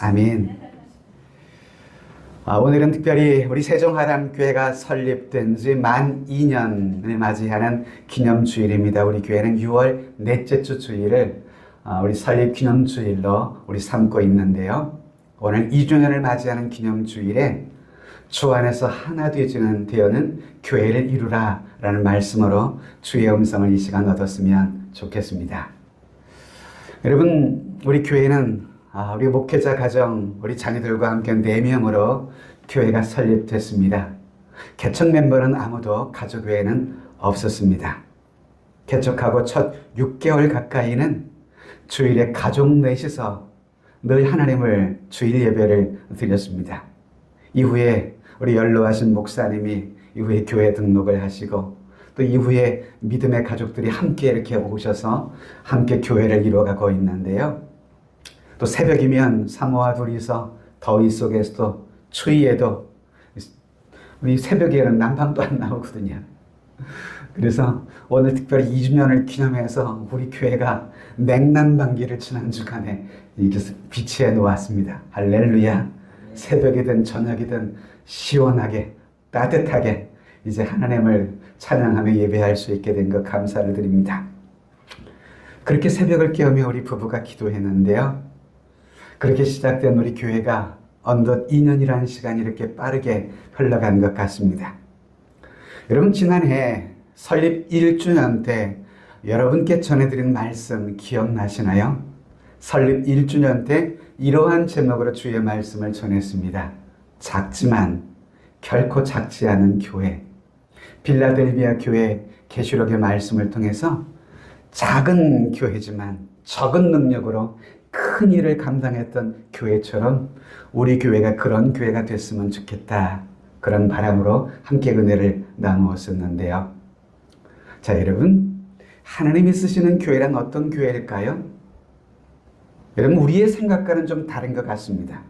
아멘. 오늘은 특별히 우리 세종하람교회가 설립된 지 만 2년을 맞이하는 기념주일입니다. 우리 교회는 6월 넷째 주 주일을 우리 설립 기념주일로 우리 삼고 있는데요. 오늘 2주년을 맞이하는 기념주일에 주 안에서 하나 되어는 교회를 이루라 라는 말씀으로 주의 음성을 이 시간 얻었으면 좋겠습니다. 여러분, 우리 교회는 우리 목회자 가정, 우리 자녀들과 함께 4명으로 교회가 설립됐습니다. 개척 멤버는 아무도 가족교회는 없었습니다. 개척하고 첫 6개월 가까이는 주일에 가족 넷이서 늘 하나님을 주일 예배를 드렸습니다. 이후에 우리 연로하신 목사님이 이후에 교회 등록을 하시고 또 이후에 믿음의 가족들이 함께 이렇게 오셔서 함께 교회를 이루어가고 있는데요. 또 새벽이면 사모와 둘이서 더위 속에서도 추위에도 우리 새벽에는 난방도 안 나오거든요. 그래서 오늘 특별히 2주년을 기념해서 우리 교회가 냉난방기를 지난 주간에 이렇게 비치해 놓았습니다. 할렐루야. 새벽이든 저녁이든 시원하게 따뜻하게 이제 하나님을 찬양하며 예배할 수 있게 된 것 감사를 드립니다. 그렇게 새벽을 깨우며 우리 부부가 기도했는데요. 그렇게 시작된 우리 교회가 어느덧 2년이라는 시간이 이렇게 빠르게 흘러간 것 같습니다. 여러분, 지난해 설립 1주년 때 여러분께 전해드린 말씀 기억나시나요? 설립 1주년 때 이러한 제목으로 주의 말씀을 전했습니다. 작지만 결코 작지 않은 교회. 빌라델비아 교회 계시록의 말씀을 통해서 작은 교회지만 적은 능력으로 큰 일을 감당했던 교회처럼 우리 교회가 그런 교회가 됐으면 좋겠다. 그런 바람으로 함께 은혜를 나누었었는데요. 자, 여러분, 하나님이 쓰시는 교회란 어떤 교회일까요? 여러분, 우리의 생각과는 좀 다른 것 같습니다.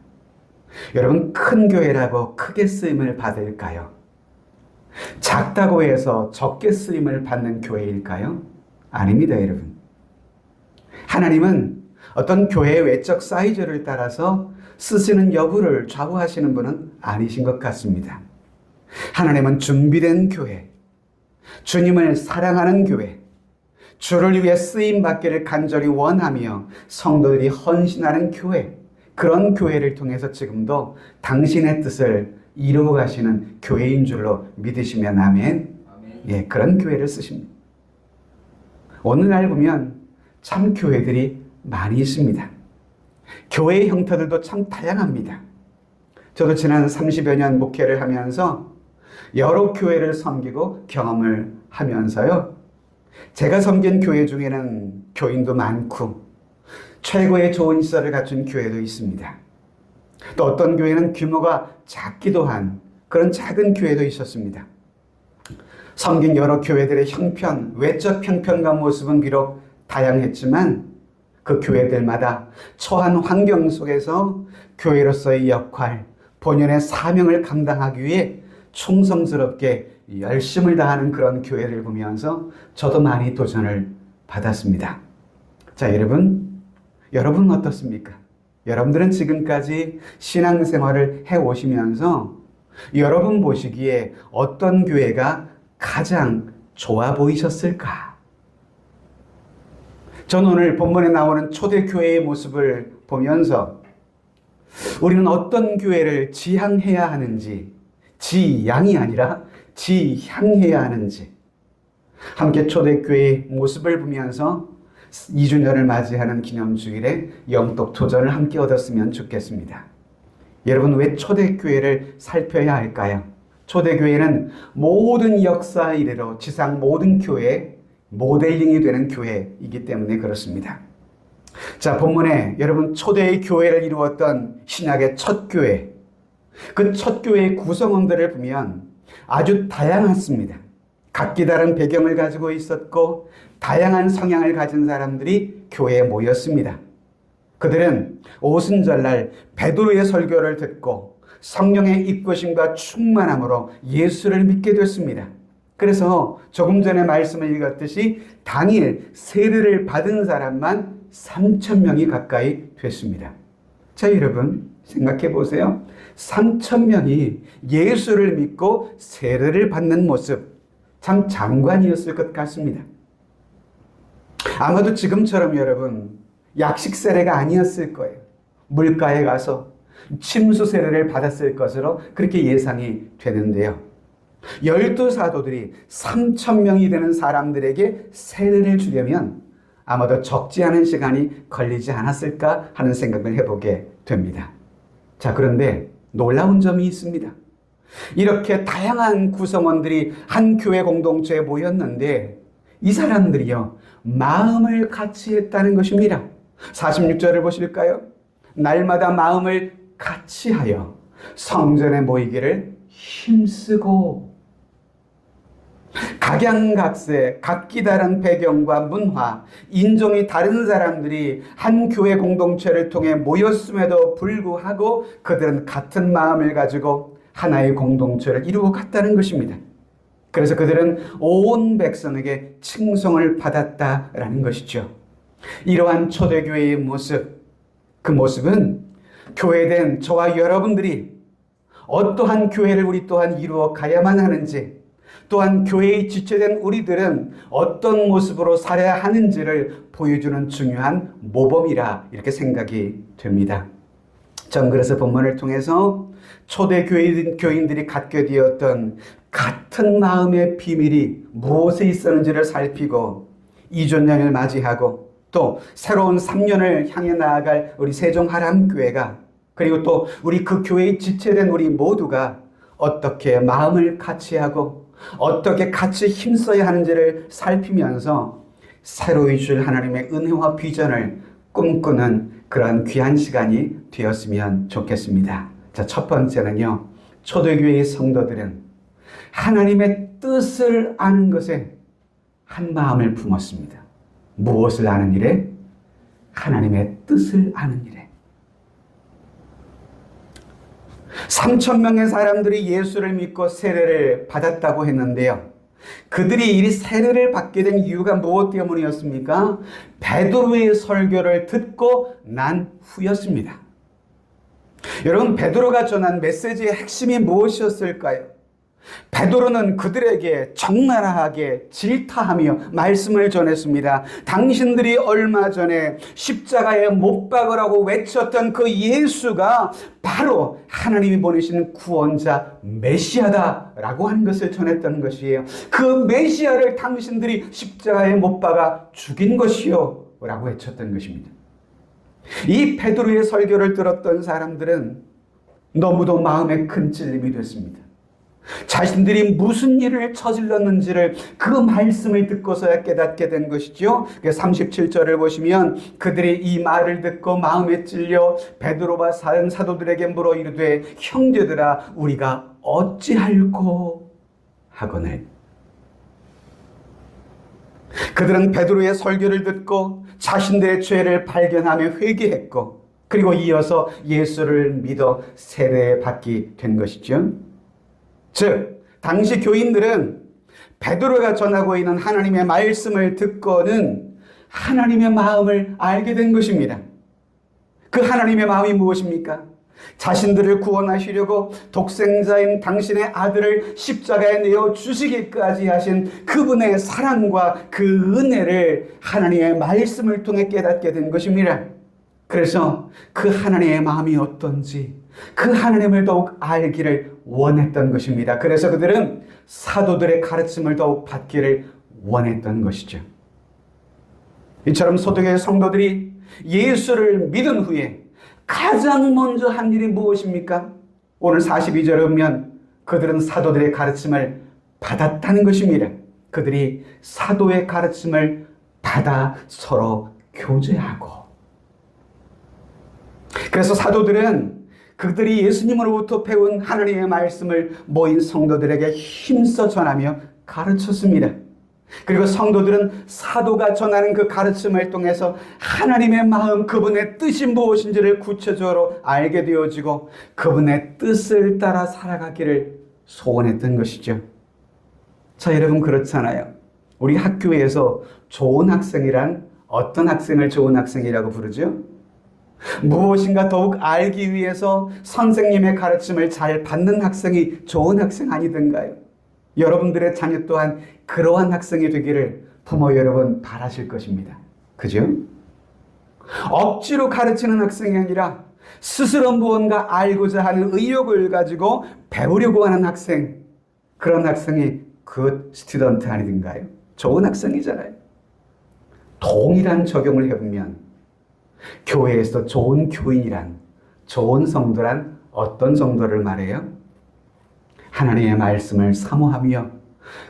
여러분, 큰 교회라고 크게 쓰임을 받을까요? 작다고 해서 적게 쓰임을 받는 교회일까요? 아닙니다, 여러분. 하나님은 어떤 교회의 외적 사이즈를 따라서 쓰시는 여부를 좌우하시는 분은 아니신 것 같습니다. 하나님은 준비된 교회, 주님을 사랑하는 교회, 주를 위해 쓰임받기를 간절히 원하며 성도들이 헌신하는 교회, 그런 교회를 통해서 지금도 당신의 뜻을 이루어 가시는 교회인 줄로 믿으시면 아멘. 예, 그런 교회를 쓰십니다. 오늘날 보면 참 교회들이 많이 있습니다. 교회의 형태들도 참 다양합니다. 저도 지난 30여 년 목회를 하면서 여러 교회를 섬기고 경험을 하면서요. 제가 섬긴 교회 중에는 교인도 많고 최고의 좋은 시설을 갖춘 교회도 있습니다. 또 어떤 교회는 규모가 작기도 한 그런 작은 교회도 있었습니다. 섬긴 여러 교회들의 형편, 외적 형편과 모습은 비록 다양했지만 그 교회들마다 처한 환경 속에서 교회로서의 역할, 본연의 사명을 감당하기 위해 충성스럽게 열심을 다하는 그런 교회를 보면서 저도 많이 도전을 받았습니다. 자, 여러분은 어떻습니까? 여러분들은 지금까지 신앙생활을 해오시면서 여러분 보시기에 어떤 교회가 가장 좋아 보이셨을까? 전 오늘 본문에 나오는 초대교회의 모습을 보면서 우리는 어떤 교회를 지향해야 하는지, 지양이 아니라 지향해야 하는지 함께 초대교회의 모습을 보면서 2주년을 맞이하는 기념주일에 영적 도전을 함께 얻었으면 좋겠습니다. 여러분, 왜 초대교회를 살펴야 할까요? 초대교회는 모든 역사 이래로 지상 모든 교회의 모델링이 되는 교회이기 때문에 그렇습니다. 자, 본문에 여러분 초대의 교회를 이루었던 신약의 첫 교회, 그 첫 교회의 구성원들을 보면 아주 다양했습니다. 각기 다른 배경을 가지고 있었고 다양한 성향을 가진 사람들이 교회에 모였습니다. 그들은 오순절날 베드로의 설교를 듣고 성령의 이끄심과 충만함으로 예수를 믿게 됐습니다. 그래서 조금 전에 말씀을 읽었듯이 당일 세례를 받은 사람만 3,000명이 가까이 됐습니다. 자, 여러분 생각해 보세요. 3천 명이 예수를 믿고 세례를 받는 모습, 참 장관이었을 것 같습니다. 아마도 지금처럼 여러분 약식 세례가 아니었을 거예요. 물가에 가서 침수 세례를 받았을 것으로 그렇게 예상이 되는데요. 12사도들이 3천 명이 되는 사람들에게 세례를 주려면 아마도 적지 않은 시간이 걸리지 않았을까 하는 생각을 해보게 됩니다. 자, 그런데 놀라운 점이 있습니다. 이렇게 다양한 구성원들이 한 교회 공동체에 모였는데 이 사람들이요, 마음을 같이 했다는 것입니다. 46절을 보실까요? 날마다 마음을 같이 하여 성전에 모이기를 힘쓰고. 각양각색, 각기 다른 배경과 문화, 인종이 다른 사람들이 한 교회 공동체를 통해 모였음에도 불구하고 그들은 같은 마음을 가지고 하나의 공동체를 이루어 갔다는 것입니다. 그래서 그들은 온 백성에게 칭송을 받았다라는 것이죠. 이러한 초대교회의 모습, 그 모습은 교회된 저와 여러분들이 어떠한 교회를 우리 또한 이루어 가야만 하는지, 또한 교회의 지체된 우리들은 어떤 모습으로 살아야 하는지를 보여주는 중요한 모범이라 이렇게 생각이 됩니다. 전 그래서 본문을 통해서 초대 교인들이 갖게 되었던 같은 마음의 비밀이 무엇에 있었는지를 살피고 2주년을 맞이하고 또 새로운 3년을 향해 나아갈 우리 세종하람교회가, 그리고 또 우리 그 교회의 지체된 우리 모두가 어떻게 마음을 같이 하고 어떻게 같이 힘써야 하는지를 살피면서 새로이 줄 하나님의 은혜와 비전을 꿈꾸는 그러한 귀한 시간이 되었으면 좋겠습니다. 자, 첫 번째는요, 초대교회의 성도들은 하나님의 뜻을 아는 것에 한 마음을 품었습니다. 무엇을 아는 일에? 하나님의 뜻을 아는 일에. 3천 명의 사람들이 예수를 믿고 세례를 받았다고 했는데요. 그들이 이 세례를 받게 된 이유가 무엇 때문이었습니까? 베드로의 설교를 듣고 난 후였습니다. 여러분, 베드로가 전한 메시지의 핵심이 무엇이었을까요? 베드로는 그들에게 적나라하게 질타하며 말씀을 전했습니다. 당신들이 얼마 전에 십자가에 못 박으라고 외쳤던 그 예수가 바로 하나님이 보내신 구원자 메시아다라고 하는 것을 전했던 것이에요. 그 메시아를 당신들이 십자가에 못 박아 죽인 것이요 라고 외쳤던 것입니다. 이 베드로의 설교를 들었던 사람들은 너무도 마음에 큰 찔림이 됐습니다. 자신들이 무슨 일을 저질렀는지를 그 말씀을 듣고서야 깨닫게 된 것이죠. 37절을 보시면 그들이 이 말을 듣고 마음에 찔려 베드로와 다른 사도들에게 물어 이르되 형제들아 우리가 어찌할꼬 하거늘. 그들은 베드로의 설교를 듣고 자신들의 죄를 발견하며 회개했고, 그리고 이어서 예수를 믿어 세례받게 된 것이죠. 즉, 당시 교인들은 베드로가 전하고 있는 하나님의 말씀을 듣고는 하나님의 마음을 알게 된 것입니다. 그 하나님의 마음이 무엇입니까? 자신들을 구원하시려고 독생자인 당신의 아들을 십자가에 내어 주시기까지 하신 그분의 사랑과 그 은혜를 하나님의 말씀을 통해 깨닫게 된 것입니다. 그래서 그 하나님의 마음이 어떤지 그 하나님을 더욱 알기를 원했던 것입니다. 그래서 그들은 사도들의 가르침을 더욱 받기를 원했던 것이죠. 이처럼 초대교회 성도들이 예수를 믿은 후에 가장 먼저 한 일이 무엇입니까? 오늘 42절에 보면 그들은 사도들의 가르침을 받았다는 것입니다. 그들이 사도의 가르침을 받아 서로 교제하고, 그래서 사도들은 그들이 예수님으로부터 배운 하나님의 말씀을 모인 성도들에게 힘써 전하며 가르쳤습니다. 그리고 성도들은 사도가 전하는 그 가르침을 통해서 하나님의 마음, 그분의 뜻이 무엇인지를 구체적으로 알게 되어지고 그분의 뜻을 따라 살아가기를 소원했던 것이죠. 자, 여러분 그렇잖아요. 우리 학교에서 좋은 학생이란 어떤 학생을 좋은 학생이라고 부르죠? 무엇인가 더욱 알기 위해서 선생님의 가르침을 잘 받는 학생이 좋은 학생 아니던가요? 여러분들의 자녀 또한 그러한 학생이 되기를 부모 여러분 바라실 것입니다. 그죠? 억지로 가르치는 학생이 아니라 스스로 무언가 알고자 하는 의욕을 가지고 배우려고 하는 학생, 그런 학생이 굿 스튜던트 아니던가요? 좋은 학생이잖아요. 동일한 적용을 해보면 교회에서 좋은 교인이란, 좋은 성도란 어떤 성도를 말해요? 하나님의 말씀을 사모하며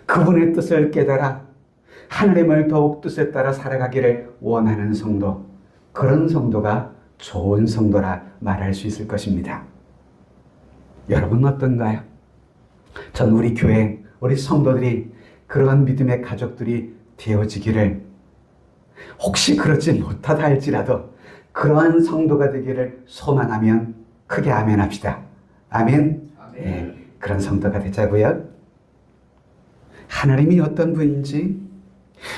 그분의 뜻을 깨달아 하나님을 더욱 뜻에 따라 살아가기를 원하는 성도, 그런 성도가 좋은 성도라 말할 수 있을 것입니다. 여러분 어떤가요? 전 우리 교회, 우리 성도들이 그러한 믿음의 가족들이 되어지기를, 혹시 그렇지 못하다 할지라도 그러한 성도가 되기를 소망하면 크게 아멘 합시다. 아멘. 네, 그런 성도가 되자고요. 하나님이 어떤 분인지,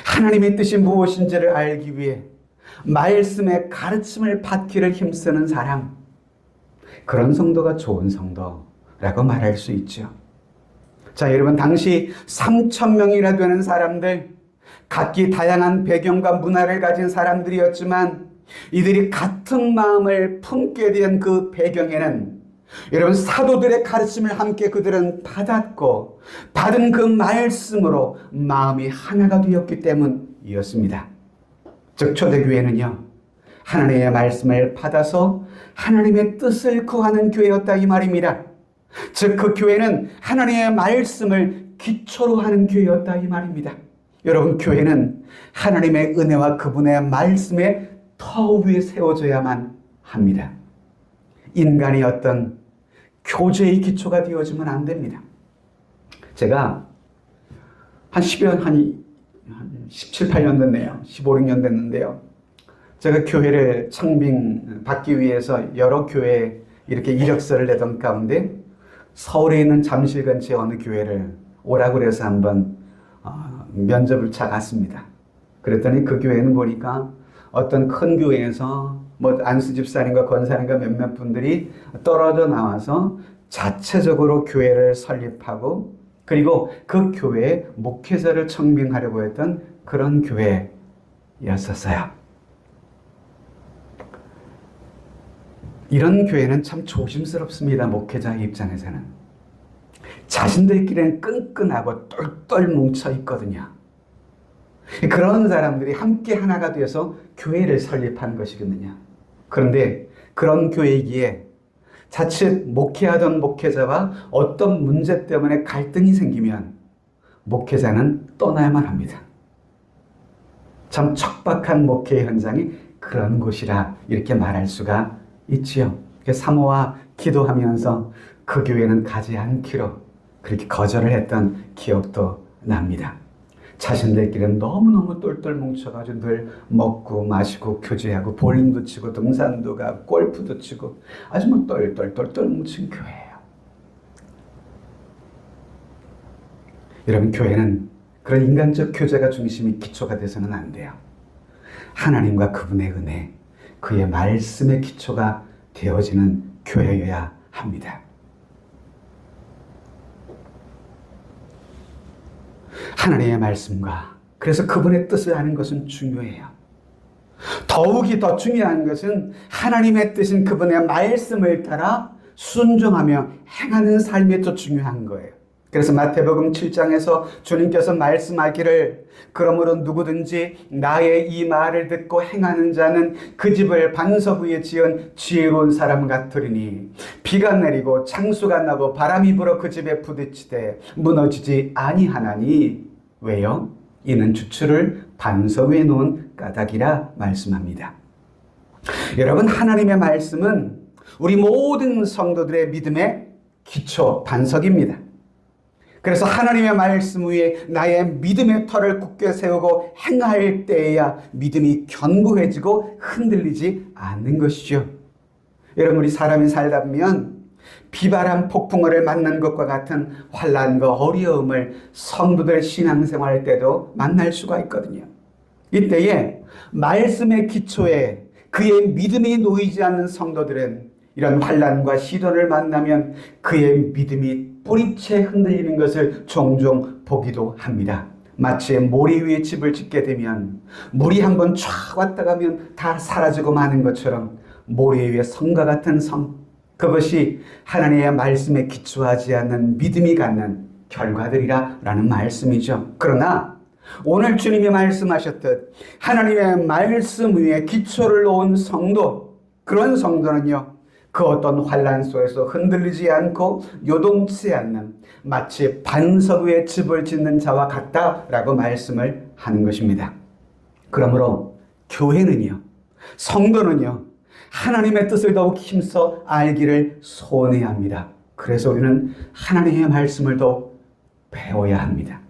하나님의 뜻이 무엇인지를 알기 위해 말씀의 가르침을 받기를 힘쓰는 사람, 그런 성도가 좋은 성도라고 말할 수 있죠. 자, 여러분, 당시 3,000명이나 되는 사람들, 각기 다양한 배경과 문화를 가진 사람들이었지만 이들이 같은 마음을 품게 된 그 배경에는 여러분, 사도들의 가르침을 함께 그들은 받았고 받은 그 말씀으로 마음이 하나가 되었기 때문이었습니다. 즉 초대교회는요, 하나님의 말씀을 받아서 하나님의 뜻을 구하는 교회였다 이 말입니다. 즉 그 교회는 하나님의 말씀을 기초로 하는 교회였다 이 말입니다. 여러분, 교회는 하나님의 은혜와 그분의 말씀의 터 위에 세워져야만 합니다. 인간이 어떤 교제의 기초가 되어지면 안 됩니다. 제가 한 17, 18년 됐네요. 15, 16년 됐는데요. 제가 교회를 청빙받기 위해서 여러 교회에 이렇게 이력서를 내던 가운데 서울에 있는 잠실 근처의 어느 교회를 오라고 그래서 한번 면접을 쳐갔습니다. 그랬더니 그 교회는 보니까 어떤 큰 교회에서 뭐 안수 집사님과 권사님과 몇몇 분들이 떨어져 나와서 자체적으로 교회를 설립하고 그리고 그 교회에 목회자를 청빙하려고 했던 그런 교회였었어요. 이런 교회는 참 조심스럽습니다. 목회자 입장에서는. 자신들끼리는 끈끈하고 똘똘 뭉쳐 있거든요. 그런 사람들이 함께 하나가 되어서 교회를 설립한 것이거든요. 그런데 그런 교회이기에 자칫 목회하던 목회자와 어떤 문제 때문에 갈등이 생기면 목회자는 떠나야만 합니다. 참 척박한 목회 현장이 그런 곳이라 이렇게 말할 수가 있지요. 사모와 기도하면서 그 교회는 가지 않기로 그렇게 거절을 했던 기억도 납니다. 자신들끼리는 너무너무 똘똘 뭉쳐가지고 늘 먹고 마시고 교제하고 볼링도 치고 등산도 가고 골프도 치고 아주 뭐 똘똘 뭉친 교회예요. 여러분, 교회는 그런 인간적 교제가 중심이 기초가 돼서는 안 돼요. 하나님과 그분의 은혜, 그의 말씀의 기초가 되어지는 교회여야 합니다. 하나님의 말씀과 그래서 그분의 뜻을 아는 것은 중요해요. 더욱이 더 중요한 것은 하나님의 뜻인 그분의 말씀을 따라 순종하며 행하는 삶이 더 중요한 거예요. 그래서 마태복음 7장에서 주님께서 말씀하기를 그러므로 누구든지 나의 이 말을 듣고 행하는 자는 그 집을 반석 위에 지은 지혜로운 사람 같으리니 비가 내리고 창수가 나고 바람이 불어 그 집에 부딪히되 무너지지 아니하나니 왜요? 이는 주추를 반석 위에 놓은 까닭이라 말씀합니다. 여러분, 하나님의 말씀은 우리 모든 성도들의 믿음의 기초 반석입니다. 그래서 하나님의 말씀 위에 나의 믿음의 터를 굳게 세우고 행할 때에야 믿음이 견고해지고 흔들리지 않는 것이죠. 여러분, 우리 사람이 살다 보면 비바람 폭풍우를 만난 것과 같은 환난과 어려움을 성도들 신앙생활 때도 만날 수가 있거든요. 이때에 말씀의 기초에 그의 믿음이 놓이지 않는 성도들은 이런 환난과 시련을 만나면 그의 믿음이 뿌리채 흔들리는 것을 종종 보기도 합니다. 마치 모래 위에 집을 짓게 되면 물이 한번 쫙 왔다 가면 다 사라지고 마는 것처럼 모래 위에 성과 같은 성, 그것이 하나님의 말씀에 기초하지 않는 믿음이 갖는 결과들이라는 말씀이죠. 그러나 오늘 주님이 말씀하셨듯 하나님의 말씀 위에 기초를 놓은 성도, 그런 성도는요, 그 어떤 환난 속에서 흔들리지 않고 요동치 않는 마치 반석 위에 집을 짓는 자와 같다라고 말씀을 하는 것입니다. 그러므로 교회는요, 성도는요, 하나님의 뜻을 더욱 힘써 알기를 소원해야 합니다. 그래서 우리는 하나님의 말씀을 더욱 배워야 합니다.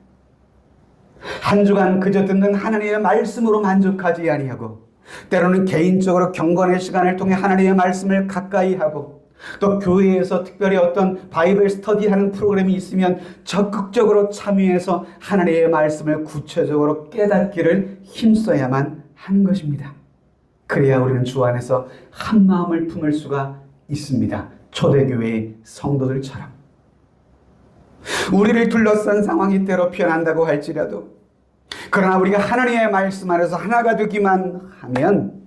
한 주간 그저 듣는 하나님의 말씀으로 만족하지 아니하고 때로는 개인적으로 경건의 시간을 통해 하나님의 말씀을 가까이 하고 또 교회에서 특별히 어떤 바이블 스터디하는 프로그램이 있으면 적극적으로 참여해서 하나님의 말씀을 구체적으로 깨닫기를 힘써야만 하는 것입니다. 그래야 우리는 주 안에서 한 마음을 품을 수가 있습니다. 초대교회의 성도들처럼. 우리를 둘러싼 상황이 때로 변한다고 할지라도, 그러나 우리가 하나님의 말씀 안에서 하나가 되기만 하면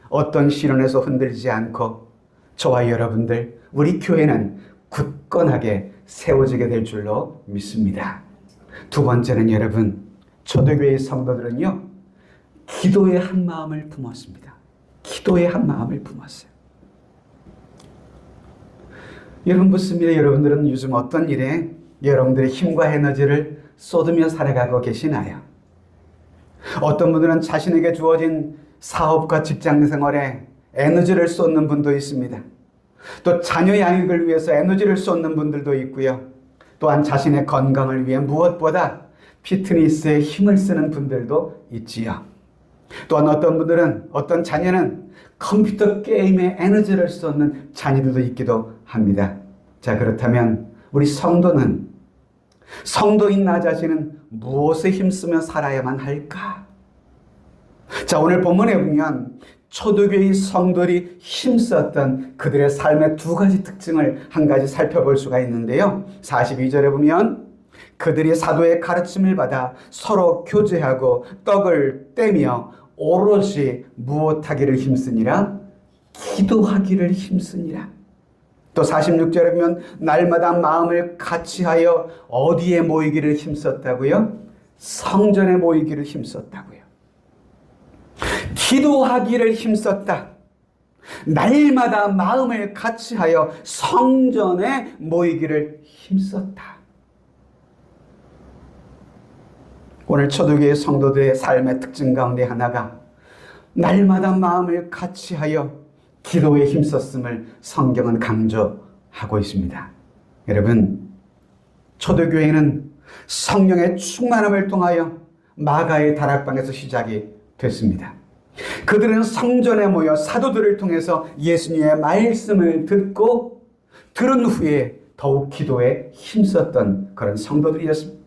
어떤 시련에서 흔들리지 않고 저와 여러분들, 우리 교회는 굳건하게 세워지게 될 줄로 믿습니다. 두 번째는 여러분, 초대교회의 성도들은요, 기도의 한 마음을 품었습니다. 기도의 한 마음을 품었어요. 여러분 묻습니다. 여러분들은 요즘 어떤 일에 여러분들의 힘과 에너지를 쏟으며 살아가고 계시나요? 어떤 분들은 자신에게 주어진 사업과 직장 생활에 에너지를 쏟는 분도 있습니다. 또 자녀 양육을 위해서 에너지를 쏟는 분들도 있고요. 또한 자신의 건강을 위해 무엇보다 피트니스에 힘을 쓰는 분들도 있지요. 또한 어떤 분들은, 어떤 자녀는 컴퓨터 게임에 에너지를 쏟는 자녀들도 있기도 합니다. 자, 그렇다면 우리 성도는, 성도인 나 자신은 무엇에 힘쓰며 살아야만 할까? 자, 오늘 본문에 보면 초대교회의 성도들이 힘썼던 그들의 삶의 두 가지 특징을 한 가지 살펴볼 수가 있는데요. 42절에 보면 그들이 사도의 가르침을 받아 서로 교제하고 떡을 떼며 오롯이 무엇하기를 힘쓰니라? 기도하기를 힘쓰니라. 또 46절에 보면 날마다 마음을 같이하여 어디에 모이기를 힘썼다고요? 성전에 모이기를 힘썼다고요. 기도하기를 힘썼다. 날마다 마음을 같이하여 성전에 모이기를 힘썼다. 오늘 초대교회 성도들의 삶의 특징 가운데 하나가 날마다 마음을 같이하여 기도에 힘썼음을 성경은 강조하고 있습니다. 여러분, 초대교회는 성령의 충만함을 통하여 마가의 다락방에서 시작이 됐습니다. 그들은 성전에 모여 사도들을 통해서 예수님의 말씀을 듣고 들은 후에 더욱 기도에 힘썼던 그런 성도들이었습니다.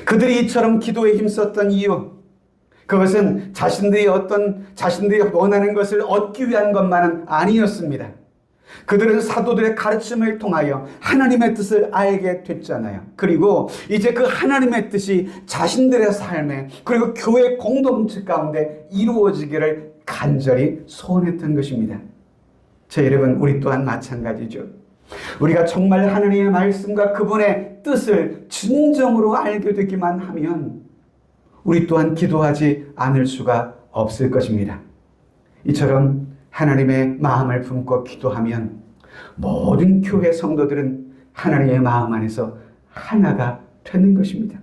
그들이 이처럼 기도에 힘썼던 이유, 그것은 자신들이 원하는 것을 얻기 위한 것만은 아니었습니다. 그들은 사도들의 가르침을 통하여 하나님의 뜻을 알게 됐잖아요. 그리고 이제 그 하나님의 뜻이 자신들의 삶에, 그리고 교회 공동체 가운데 이루어지기를 간절히 소원했던 것입니다. 저 여러분, 우리 또한 마찬가지죠. 우리가 정말 하나님의 말씀과 그분의 뜻을 진정으로 알게 되기만 하면 우리 또한 기도하지 않을 수가 없을 것입니다. 이처럼 하나님의 마음을 품고 기도하면 모든 교회 성도들은 하나님의 마음 안에서 하나가 되는 것입니다.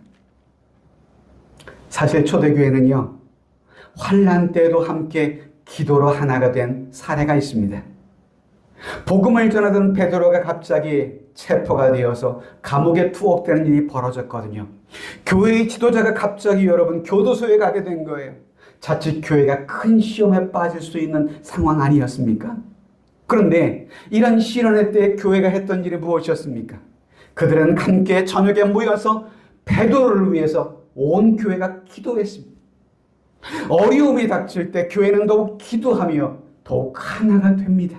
사실 초대교회는요, 환난 때도 함께 기도로 하나가 된 사례가 있습니다. 복음을 전하던 베드로가 갑자기 체포가 되어서 감옥에 투옥되는 일이 벌어졌거든요. 교회의 지도자가 갑자기 여러분 교도소에 가게 된 거예요. 자칫 교회가 큰 시험에 빠질 수 있는 상황 아니었습니까? 그런데 이런 시련의 때 교회가 했던 일이 무엇이었습니까? 그들은 함께 저녁에 모여서 베드로를 위해서 온 교회가 기도했습니다. 어려움이 닥칠 때 교회는 더욱 기도하며 더욱 하나가 됩니다.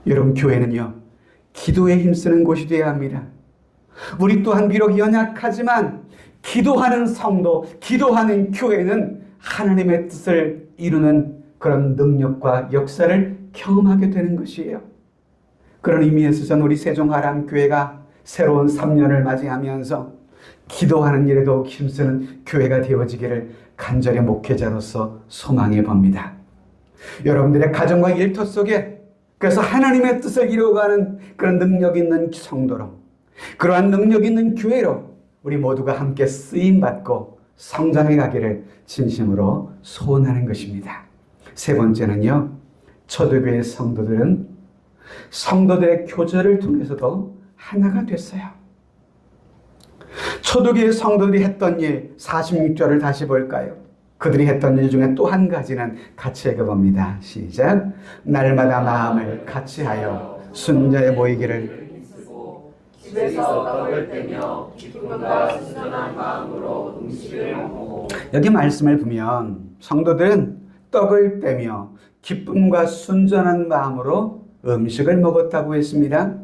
여러분, 교회는요, 기도에 힘쓰는 곳이 되어야 합니다. 우리 또한 비록 연약하지만 기도하는 성도, 기도하는 교회는 하나님의 뜻을 이루는 그런 능력과 역사를 경험하게 되는 것이에요. 그런 의미에서 저는 우리 세종하람교회가 새로운 3년을 맞이하면서 기도하는 일에 더욱 힘쓰는 교회가 되어지기를 간절히 목회자로서 소망해 봅니다. 여러분들의 가정과 일터 속에 그래서 하나님의 뜻을 이루어가는 그런 능력 있는 성도로, 그러한 능력 있는 교회로 우리 모두가 함께 쓰임받고 성장해 가기를 진심으로 소원하는 것입니다. 세 번째는요, 초대교회 성도들은 성도들의 교제를 통해서도 하나가 됐어요. 초대교회 성도들이 했던 일 46절을 다시 볼까요? 그들이 했던 일 중에 또 한 가지는 같이 읽어봅니다. 시작. 날마다 마음을 같이하여 순전히 모이기를 집에서 떡을 떼며 기쁨과 순전한 마음으로 음식을 먹고. 여기 말씀을 보면 성도들은 떡을 떼며 기쁨과 순전한 마음으로 음식을 먹었다고 했습니다.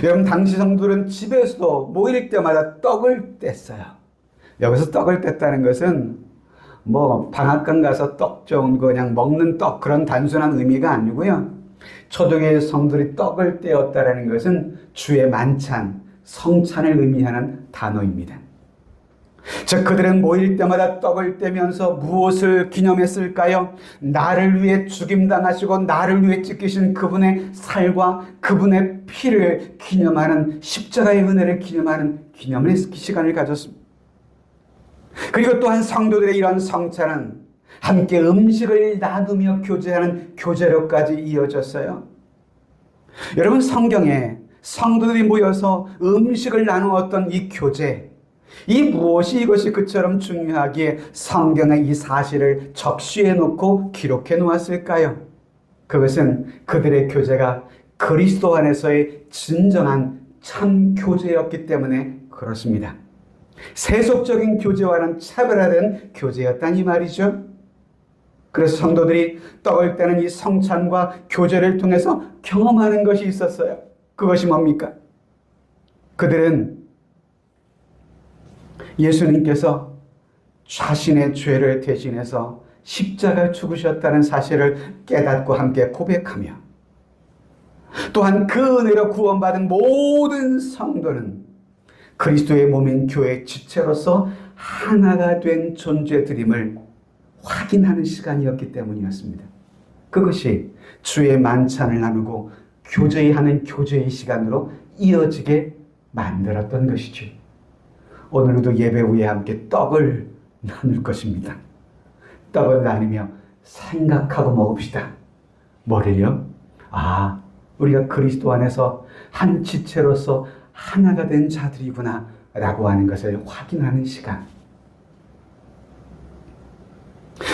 여러분, 당시 성도들은 집에서도 모일 때마다 떡을 뗐어요. 여기서 떡을 뗐다는 것은 뭐 방앗간 가서 떡 좋은 거 그냥 먹는 떡, 그런 단순한 의미가 아니고요. 초대교회 성도들이 떡을 떼었다는 것은 주의 만찬, 성찬을 의미하는 단어입니다. 즉, 그들은 모일 때마다 떡을 떼면서 무엇을 기념했을까요? 나를 위해 죽임당하시고 나를 위해 찢기신 그분의 살과 그분의 피를 기념하는, 십자가의 은혜를 기념하는 기념의 시간을 가졌습니다. 그리고 또한 성도들의 이러한 성찬은 함께 음식을 나누며 교제하는 교제로까지 이어졌어요. 여러분, 성경에 성도들이 모여서 음식을 나누었던 이 교제, 이 무엇이 이것이 그처럼 중요하기에 성경에 이 사실을 적시해 놓고 기록해 놓았을까요? 그것은 그들의 교제가 그리스도 안에서의 진정한 참 교제였기 때문에 그렇습니다. 세속적인 교제와는 차별화된 교제였다는 이 말이죠. 그래서 성도들이 떡을 떼는 이 성찬과 교제를 통해서 경험하는 것이 있었어요. 그것이 뭡니까? 그들은 예수님께서 자신의 죄를 대신해서 십자가에 죽으셨다는 사실을 깨닫고 함께 고백하며, 또한 그 은혜로 구원받은 모든 성도는 그리스도의 몸인 교회의 지체로서 하나가 된 존재들임을 확인하는 시간이었기 때문이었습니다. 그것이 주의 만찬을 나누고 교제하는 교제의 시간으로 이어지게 만들었던 것이죠. 오늘도 예배 후에 함께 떡을 나눌 것입니다. 떡을 나누며 생각하고 먹읍시다. 뭐를요? 우리가 그리스도 안에서 한 지체로서 하나가 된 자들이구나 라고 하는 것을 확인하는 시간.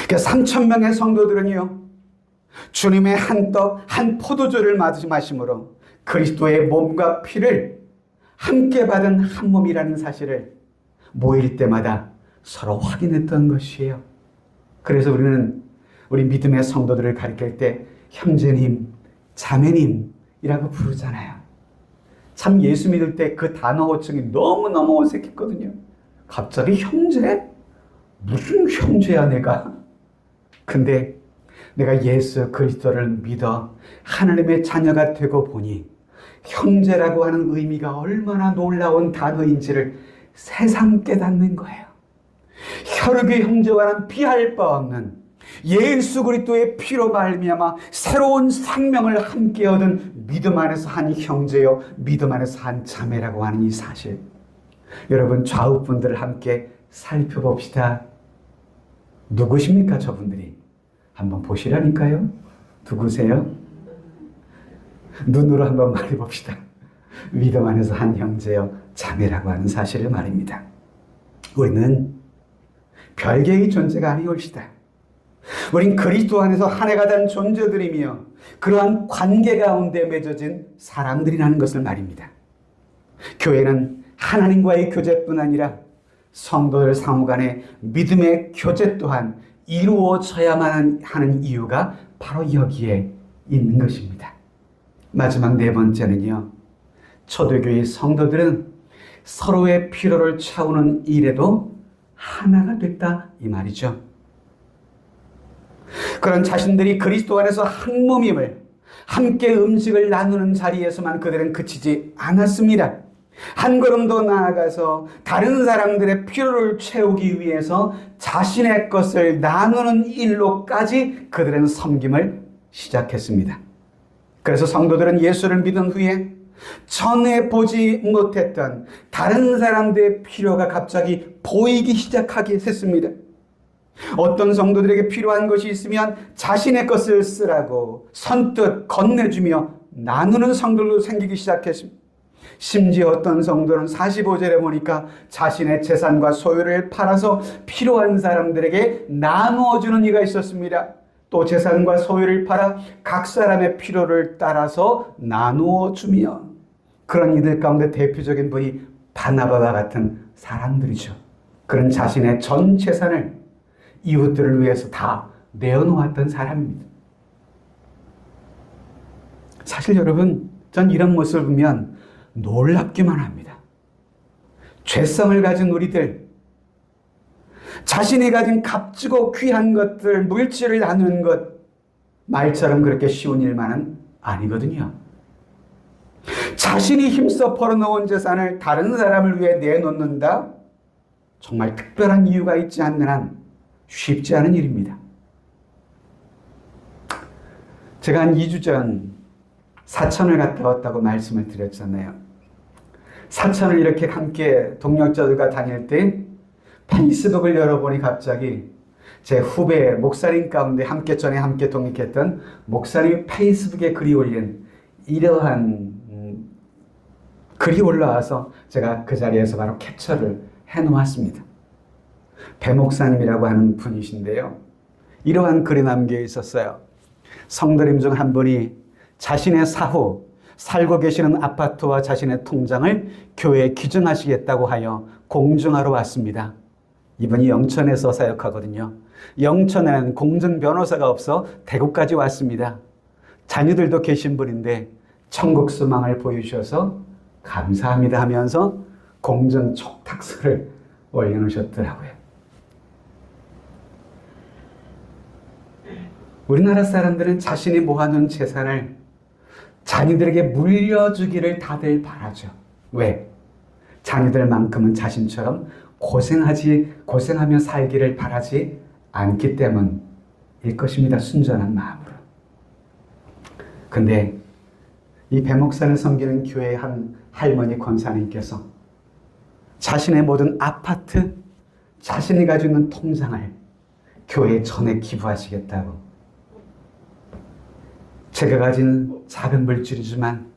그 3,000명의 성도들은요, 주님의 한 떡, 한 포도주를 마심으로 그리스도의 몸과 피를 함께 받은 한 몸이라는 사실을 모일 때마다 서로 확인했던 것이에요. 그래서 우리는 우리 믿음의 성도들을 가리킬 때 형제님, 자매님이라고 부르잖아요. 참 예수 믿을 때 그 단어 호칭이 너무너무 어색했거든요. 갑자기 형제? 무슨 형제야 내가? 근데 내가 예수 그리스도를 믿어 하나님의 자녀가 되고 보니 형제라고 하는 의미가 얼마나 놀라운 단어인지를 새삼 깨닫는 거예요. 혈육의 형제와는 비할 바 없는 예수 그리스도의 피로 말미암아 새로운 생명을 함께 얻은 믿음 안에서 한 형제요, 믿음 안에서 한 자매라고 하는 이 사실, 여러분 좌우분들을 함께 살펴봅시다. 누구십니까 저분들이? 한번 보시라니까요. 누구세요? 눈으로 한번 말해봅시다. 믿음 안에서 한 형제요, 자매라고 하는 사실을 말입니다. 우리는 별개의 존재가 아니올시다. 우린 그리스도 안에서 하나가 된 존재들이며 그러한 관계 가운데 맺어진 사람들이라는 것을 말입니다. 교회는 하나님과의 교제뿐 아니라 성도들 상호간의 믿음의 교제 또한 이루어져야만 하는 이유가 바로 여기에 있는 것입니다. 마지막 네 번째는요, 초대교회 성도들은 서로의 필요를 채우는 일에도 하나가 됐다 이 말이죠. 그런 자신들이 그리스도 안에서 한 몸임을, 함께 음식을 나누는 자리에서만 그들은 그치지 않았습니다. 한 걸음 더 나아가서 다른 사람들의 필요를 채우기 위해서 자신의 것을 나누는 일로까지 그들은 섬김을 시작했습니다. 그래서 성도들은 예수를 믿은 후에 전에 보지 못했던 다른 사람들의 필요가 갑자기 보이기 시작하게 됐습니다. 어떤 성도들에게 필요한 것이 있으면 자신의 것을 쓰라고 선뜻 건네주며 나누는 성도들도 생기기 시작했습니다. 심지어 어떤 성도는 45절에 보니까 자신의 재산과 소유를 팔아서 필요한 사람들에게 나누어주는 이가 있었습니다. 또 재산과 소유를 팔아 각 사람의 필요를 따라서 나누어주며, 그런 이들 가운데 대표적인 분이 바나바와 같은 사람들이죠. 그런 자신의 전 재산을 이웃들을 위해서 다 내어놓았던 사람입니다. 사실 여러분, 전 이런 모습을 보면 놀랍기만 합니다. 죄성을 가진 우리들, 자신이 가진 값지고 귀한 것들, 물질을 나누는 것, 말처럼 그렇게 쉬운 일만은 아니거든요. 자신이 힘써 벌어놓은 재산을 다른 사람을 위해 내놓는다? 정말 특별한 이유가 있지 않는 한 쉽지 않은 일입니다. 제가 한 2주 전 사천을 갔다 왔다고 말씀을 드렸잖아요. 사천을 이렇게 함께 동역자들과 다닐 때 페이스북을 열어보니 갑자기 제 후배 목사님 가운데 전에 함께 동역했던 목사님이 페이스북에 글이 올린 이러한 글이 올라와서 제가 그 자리에서 바로 캡처를 해놓았습니다. 배 목사님이라고 하는 분이신데요. 이러한 글이 남겨 있었어요. 성도님 중 한 분이 자신의 사후, 살고 계시는 아파트와 자신의 통장을 교회에 기증하시겠다고 하여 공증하러 왔습니다. 이분이 영천에서 사역하거든요. 영천에는 공증 변호사가 없어 대구까지 왔습니다. 자녀들도 계신 분인데 천국 소망을 보여주셔서 감사합니다 하면서 공증 촉탁서를 올려놓으셨더라고요. 우리나라 사람들은 자신이 모아놓은 재산을 자녀들에게 물려주기를 다들 바라죠. 왜? 자녀들만큼은 자신처럼 고생하며 살기를 바라지 않기 때문일 것입니다. 순전한 마음으로. 근데 이 배 목사를 섬기는 교회의 한 할머니 권사님께서 자신의 모든 아파트, 자신이 가지고 있는 통장을 교회에 전에 기부하시겠다고, 제가 가진 작은 물질이지만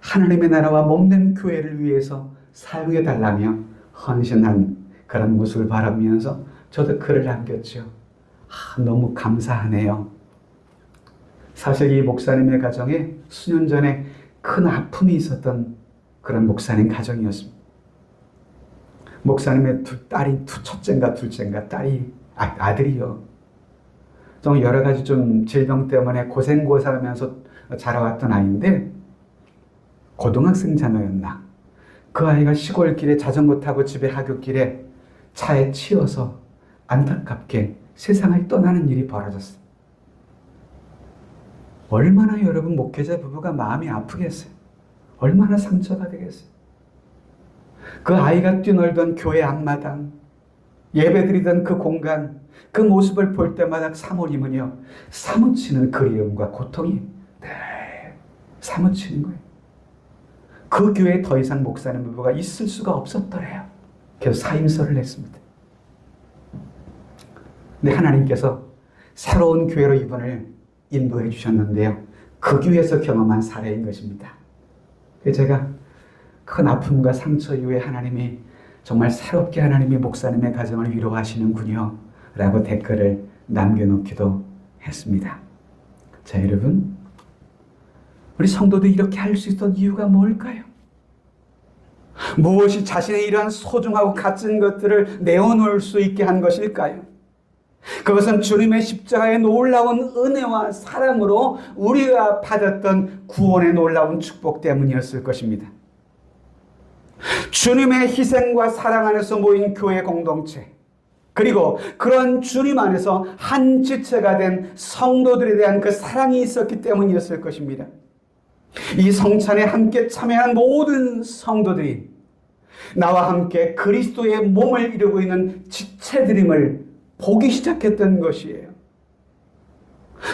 하나님의 나라와 몸된 교회를 위해서 사용해달라며 헌신한 그런 모습을 바라면서 저도 글을 남겼죠. 너무 감사하네요. 사실 이 목사님의 가정에 수년 전에 큰 아픔이 있었던 그런 목사님 가정이었습니다. 목사님의 딸이 첫째인가 둘째인가 아들이요. 좀 여러 가지 좀 질병 때문에 고생하면서 자라왔던 아이인데 고등학생 자녀였나. 그 아이가 시골길에 자전거 타고 집에 하굣길에 차에 치여서 안타깝게 세상을 떠나는 일이 벌어졌어요. 얼마나 여러분 목회자 부부가 마음이 아프겠어요. 얼마나 상처가 되겠어요. 그 아이가 뛰놀던 교회 앞마당, 예배드리던 그 공간, 그 모습을 볼 때마다 사모님은요, 사무치는 그리움과 고통이 사무치는 거예요. 그 교회에 더 이상 목사님 부부가 있을 수가 없었더래요. 그래서 사임서를 냈습니다. 근데 하나님께서 새로운 교회로 이분을 인도해 주셨는데요. 그 교회에서 경험한 사례인 것입니다. 그래서 제가 큰 아픔과 상처 이후에 하나님이 정말 새롭게 하나님이 목사님의 가정을 위로하시는군요 라고 댓글을 남겨놓기도 했습니다. 자, 여러분, 우리 성도도 이렇게 할 수 있었던 이유가 뭘까요? 무엇이 자신의 이러한 소중하고 값진 것들을 내어놓을 수 있게 한 것일까요? 그것은 주님의 십자가의 놀라운 은혜와 사랑으로 우리가 받았던 구원의 놀라운 축복 때문이었을 것입니다. 주님의 희생과 사랑 안에서 모인 교회 공동체, 그리고 그런 주님 안에서 한 지체가 된 성도들에 대한 그 사랑이 있었기 때문이었을 것입니다. 이 성찬에 함께 참여한 모든 성도들이 나와 함께 그리스도의 몸을 이루고 있는 지체들임을 보기 시작했던 것이에요.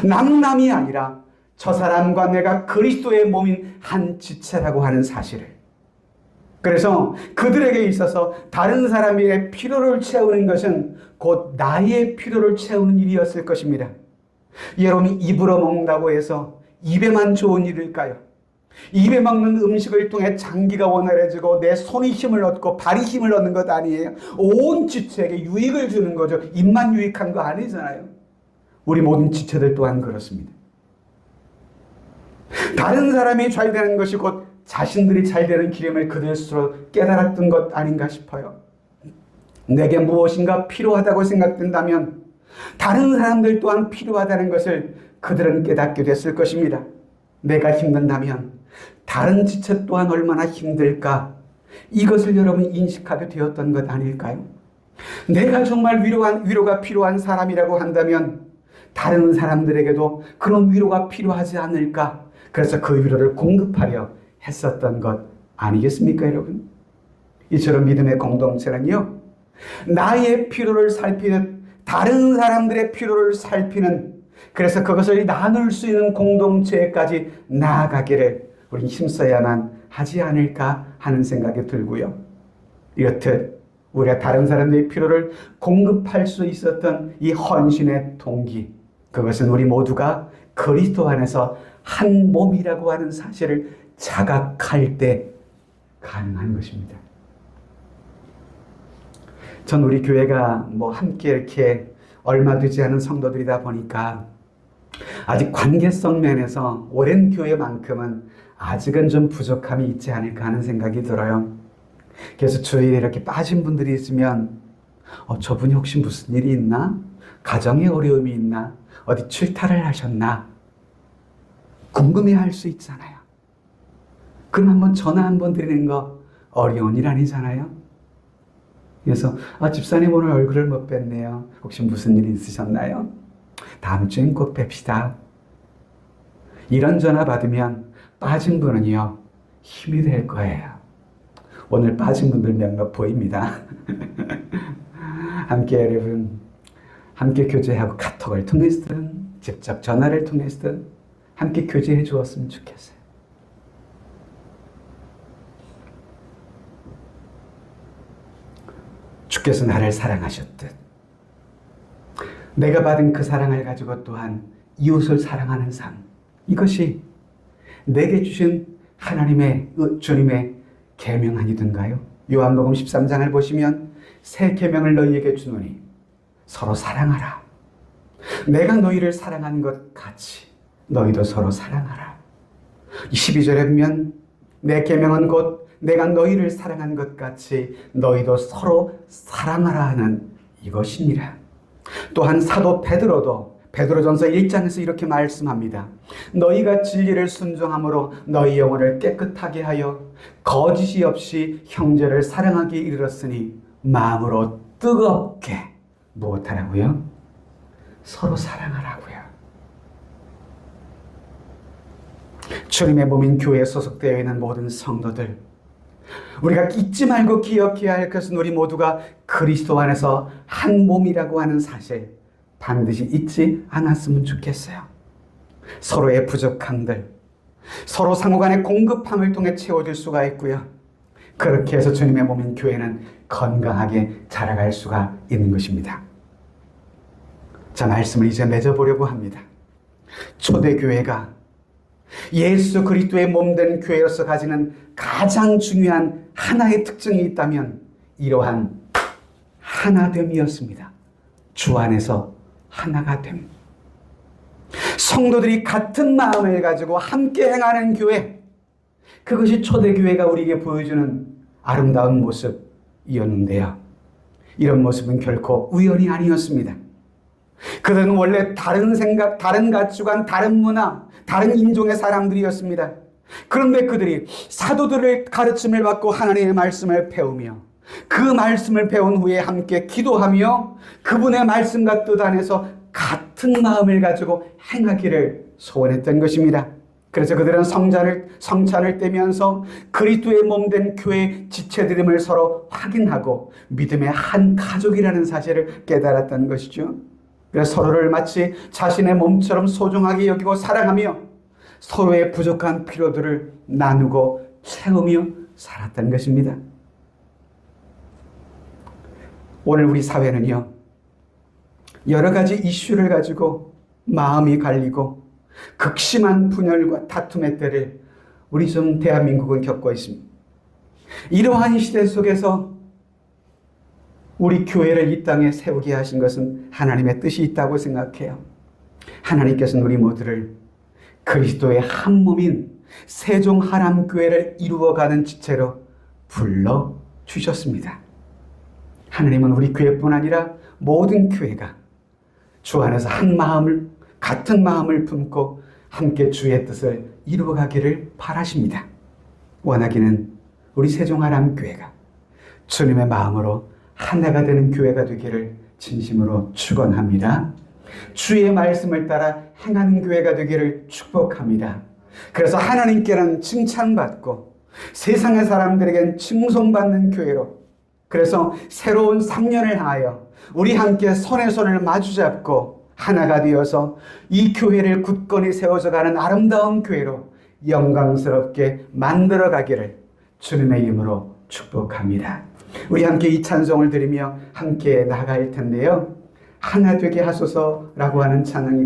남남이 아니라 저 사람과 내가 그리스도의 몸인 한 지체라고 하는 사실을, 그래서 그들에게 있어서 다른 사람의 필요를 채우는 것은 곧 나의 필요를 채우는 일이었을 것입니다. 여러분이 입으로 먹는다고 해서 입에만 좋은 일일까요? 입에 먹는 음식을 통해 장기가 원활해지고 내 손이 힘을 얻고 발이 힘을 얻는 것 아니에요. 온 지체에게 유익을 주는 거죠. 입만 유익한 거 아니잖아요. 우리 모든 지체들 또한 그렇습니다. 다른 사람이 잘 되는 것이 곧 자신들이 잘 되는 길임을 그들 스스로 깨달았던 것 아닌가 싶어요. 내게 무엇인가 필요하다고 생각된다면 다른 사람들 또한 필요하다는 것을 그들은 깨닫게 됐을 것입니다. 내가 힘든다면 다른 지체 또한 얼마나 힘들까, 이것을 여러분이 인식하게 되었던 것 아닐까요? 내가 정말 위로가 필요한 사람이라고 한다면 다른 사람들에게도 그런 위로가 필요하지 않을까, 그래서 그 위로를 공급하려 했었던 것 아니겠습니까, 여러분? 이처럼 믿음의 공동체는요, 나의 필요를 살피는, 다른 사람들의 필요를 살피는, 그래서 그것을 나눌 수 있는 공동체까지 나아가기를 우리 힘써야만 하지 않을까 하는 생각이 들고요. 이렇듯 우리가 다른 사람들의 필요를 공급할 수 있었던 이 헌신의 동기, 그것은 우리 모두가 그리스도 안에서 한 몸이라고 하는 사실을 자각할 때 가능한 것입니다. 전 우리 교회가 함께 이렇게 얼마 되지 않은 성도들이다 보니까 아직 관계성 면에서 오랜 교회만큼은 아직은 좀 부족함이 있지 않을까 하는 생각이 들어요. 그래서 주위에 이렇게 빠진 분들이 있으면 저분이 혹시 무슨 일이 있나? 가정에 어려움이 있나? 어디 출타를 하셨나? 궁금해할 수 있잖아요. 그럼 한번 전화 한번 드리는 거 어려운 일 아니잖아요. 그래서 집사님 오늘 얼굴을 못 뵀네요. 혹시 무슨 일 있으셨나요? 다음 주엔 꼭 뵙시다. 이런 전화 받으면 빠진 분은요, 힘이 될 거예요. 오늘 빠진 분들 몇몇 보입니다. 함께 여러분, 함께 교제하고 카톡을 통해서든 직접 전화를 통해서든 함께 교제해 주었으면 좋겠어요. 주께서 나를 사랑하셨듯 내가 받은 그 사랑을 가지고 또한 이웃을 사랑하는 삶, 이것이 내게 주신 하나님의 주님의 계명 아니던가요? 요한복음 13장을 보시면 새 계명을 너희에게 주노니 서로 사랑하라. 내가 너희를 사랑한 것 같이 너희도 서로 사랑하라. 12절에 보면 내 계명은 곧 내가 너희를 사랑한 것 같이 너희도 서로 사랑하라 하는 이것이니라. 또한 사도 베드로도 베드로전서 1장에서 이렇게 말씀합니다. 너희가 진리를 순종함으로 너희 영혼을 깨끗하게 하여 거짓이 없이 형제를 하기에 이르렀으니 마음으로 뜨겁게 무엇하라고요? 서로 사랑하라고요. 주님의 몸인 교회에 소속되어 있는 모든 성도들, 우리가 잊지 말고 기억해야 할 것은 우리 모두가 그리스도 안에서 한 몸이라고 하는 사실 반드시 잊지 않았으면 좋겠어요. 서로의 부족함들, 서로 상호간의 공급함을 통해 채워줄 수가 있고요. 그렇게 해서 주님의 몸인 교회는 건강하게 자라갈 수가 있는 것입니다. 자, 말씀을 이제 맺어보려고 합니다. 초대교회가 예수 그리스도의 몸된 교회로서 가지는 가장 중요한 하나의 특징이 있다면 이러한 하나됨이었습니다. 주 안에서 하나가 됨. 성도들이 같은 마음을 가지고 함께 행하는 교회, 그것이 초대교회가 우리에게 보여주는 아름다운 모습이었는데요. 이런 모습은 결코 우연이 아니었습니다. 그들은 원래 다른 생각, 다른 가치관, 다른 문화, 다른 인종의 사람들이었습니다. 그런데 그들이 사도들의 가르침을 받고 하나님의 말씀을 배우며 그 말씀을 배운 후에 함께 기도하며 그분의 말씀과 뜻 안에서 같은 마음을 가지고 행하기를 소원했던 것입니다. 그래서 그들은 성찬을 떼면서 그리스도의 몸된 교회의 지체들임을 서로 확인하고 믿음의 한 가족이라는 사실을 깨달았던 것이죠. 그래서 서로를 마치 자신의 몸처럼 소중하게 여기고 사랑하며 서로의 부족한 필요들을 나누고 채우며 살았던 것입니다. 오늘 우리 사회는요, 여러 가지 이슈를 가지고 마음이 갈리고 극심한 분열과 다툼의 때를 우리 좀 대한민국은 겪고 있습니다. 이러한 시대 속에서 우리 교회를 이 땅에 세우게 하신 것은 하나님의 뜻이 있다고 생각해요. 하나님께서는 우리 모두를 그리스도의 한 몸인 세종 하남교회를 이루어가는 지체로 불러주셨습니다. 하나님은 우리 교회뿐 아니라 모든 교회가 주 안에서 한 마음을, 같은 마음을 품고 함께 주의 뜻을 이루어가기를 바라십니다. 원하기는 우리 세종 하남교회가 주님의 마음으로 하나가 되는 교회가 되기를 진심으로 축원합니다. 주의 말씀을 따라 행하는 교회가 되기를 축복합니다. 그래서 하나님께는 칭찬받고 세상의 사람들에겐 칭송받는 교회로, 그래서 새로운 3년을 향하여 우리 함께 손에 손을 마주잡고 하나가 되어서 이 교회를 굳건히 세워져가는 아름다운 교회로 영광스럽게 만들어가기를 주님의 이름으로 축복합니다. 우리 함께 이 찬송을 드리며 함께 나갈 텐데요. 하나 되게 하소서라고 하는 찬양이